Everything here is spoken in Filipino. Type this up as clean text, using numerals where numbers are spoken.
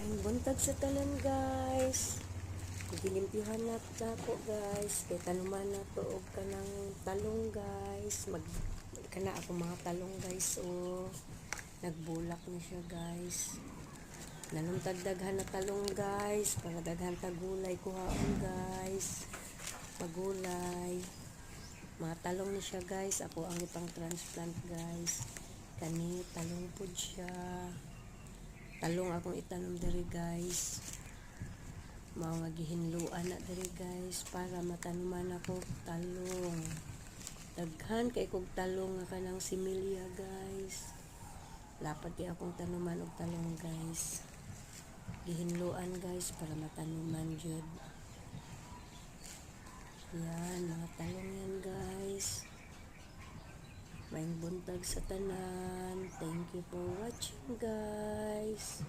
Maayong buntag sa tanan guys. Gilimpyuhan na ako guys. Kay tanuman na to og kanang talong guys. Kana ako mga talong guys. O nagbulak na siya guys. Naluntag daghan na talong guys. Para daghan tagulay kuhaon guys. Pagulay. Mga talong ni siya guys. Ako ang ipang transplant guys. Kani talong pud siya. Talong akong itanom diri guys. Mao nga gihinluan na diri guys para matanuman ako talong. Daghan kay kog talong nga kanang similya guys. Lapad kay akong tanuman og talong guys. Gihinluan guys para matanuman jud. Yan, mga talong yan guys. Maayong buntag sa tanan. Thank you for watching guys.